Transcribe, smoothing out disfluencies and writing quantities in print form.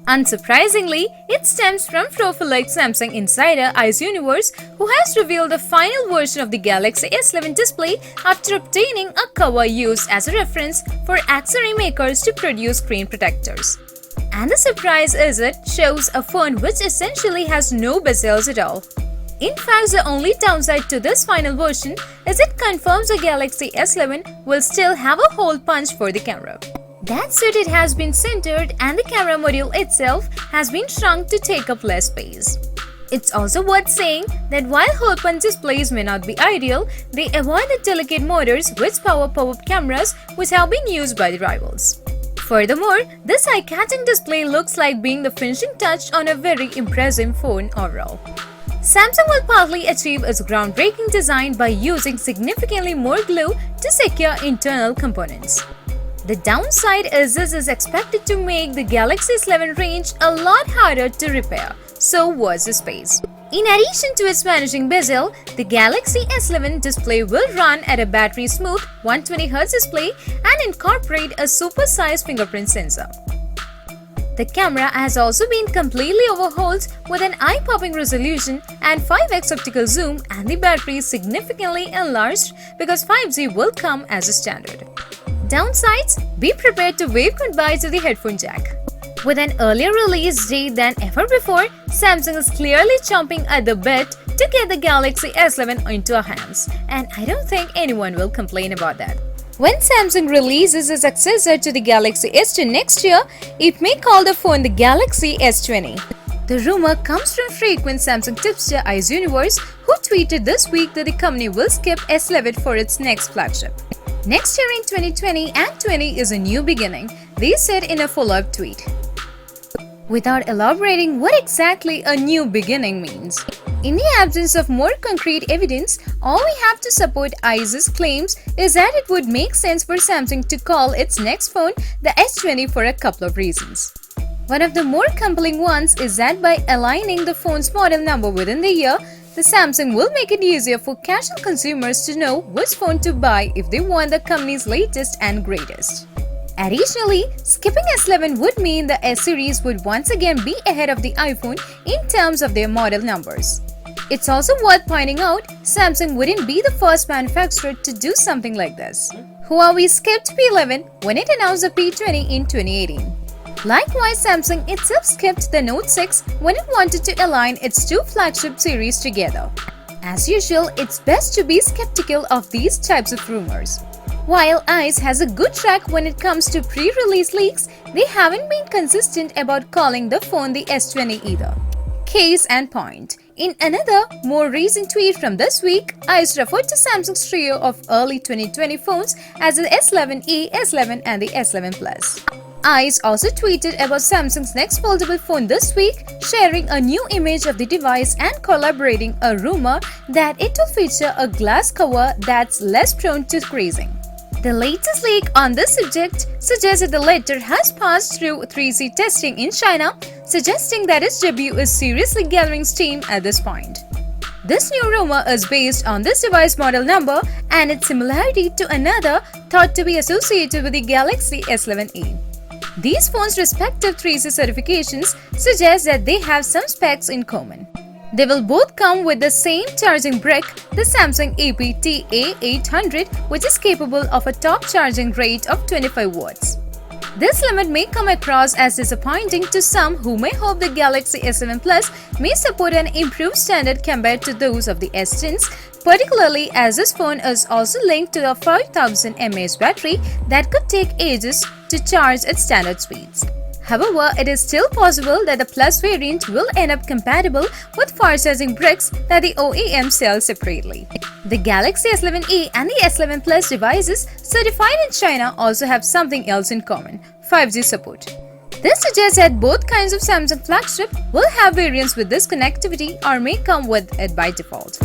Unsurprisingly, it stems from profile-like Samsung insider Ice Universe, who has revealed the final version of the Galaxy S11 display after obtaining a cover used as a reference for accessory makers to produce screen protectors. And the surprise is it shows a phone which essentially has no bezels at all. In fact, the only downside to this final version is it confirms the Galaxy S11 will still have a hole punch for the camera. That said, it has been centered and the camera module itself has been shrunk to take up less space. It's also worth saying that while hole punch displays may not be ideal, they avoid the delicate motors which power pop-up cameras which have been used by the rivals. Furthermore, this eye-catching display looks like being the finishing touch on a very impressive phone overall. Samsung will partly achieve its groundbreaking design by using significantly more glue to secure internal components. The downside is this is expected to make the Galaxy S11 range a lot harder to repair, so watch the space. In addition to its vanishing bezel, the Galaxy S11 display will run at a battery-smooth 120Hz display and incorporate a super-sized fingerprint sensor. The camera has also been completely overhauled with an eye-popping resolution and 5x optical zoom, and the battery is significantly enlarged because 5G will come as a standard. Downsides: be prepared to wave goodbye to the headphone jack. With an earlier release date than ever before, Samsung is clearly chomping at the bit to get the Galaxy S11 into our hands, and I don't think anyone will complain about that. When Samsung releases a successor to the Galaxy S10 next year, it may call the phone the Galaxy S20. The rumor comes from frequent Samsung tipster Ice Universe, who tweeted this week that the company will skip S11 for its next flagship. Next year in 2020 and 20 is a new beginning, they said in a follow-up tweet. Without elaborating what exactly a new beginning means. In the absence of more concrete evidence, all we have to support Ice's claims is that it would make sense for Samsung to call its next phone the S20 for a couple of reasons. One of the more compelling ones is that by aligning the phone's model number within the year, the Samsung will make it easier for casual consumers to know which phone to buy if they want the company's latest and greatest. Additionally, skipping S11 would mean the S series would once again be ahead of the iPhone in terms of their model numbers. It's also worth pointing out, Samsung wouldn't be the first manufacturer to do something like this. Huawei skipped P11 when it announced the P20 in 2018. Likewise, Samsung itself skipped the Note 6 when it wanted to align its two flagship series together. As usual, it's best to be skeptical of these types of rumors. While Ice has a good track when it comes to pre-release leaks, they haven't been consistent about calling the phone the S20 either. Case in point. In another, more recent tweet from this week, Ice referred to Samsung's trio of early 2020 phones as the S11e, S11 and the S11 Plus. Ice also tweeted about Samsung's next foldable phone this week, sharing a new image of the device and corroborating a rumor that it will feature a glass cover that's less prone to creasing. The latest leak on this subject suggests that the latter has passed through 3C testing in China, suggesting that its debut is seriously gathering steam at this point. This new rumor is based on this device model number and its similarity to another thought to be associated with the Galaxy S11e. These phones' respective 3C certifications suggest that they have some specs in common. They will both come with the same charging brick, the Samsung APT-A800, which is capable of a top charging rate of 25 watts. This limit may come across as disappointing to some who may hope the Galaxy S7 Plus may support an improved standard compared to those of the S10s, particularly as this phone is also linked to a 5000 mAh battery that could take ages to charge at standard speeds. However, it is still possible that the Plus variant will end up compatible with fast charging bricks that the OEM sells separately. The Galaxy S11e and the S11 Plus devices certified in China also have something else in common: 5G support. This suggests that both kinds of Samsung flagship will have variants with this connectivity or may come with it by default.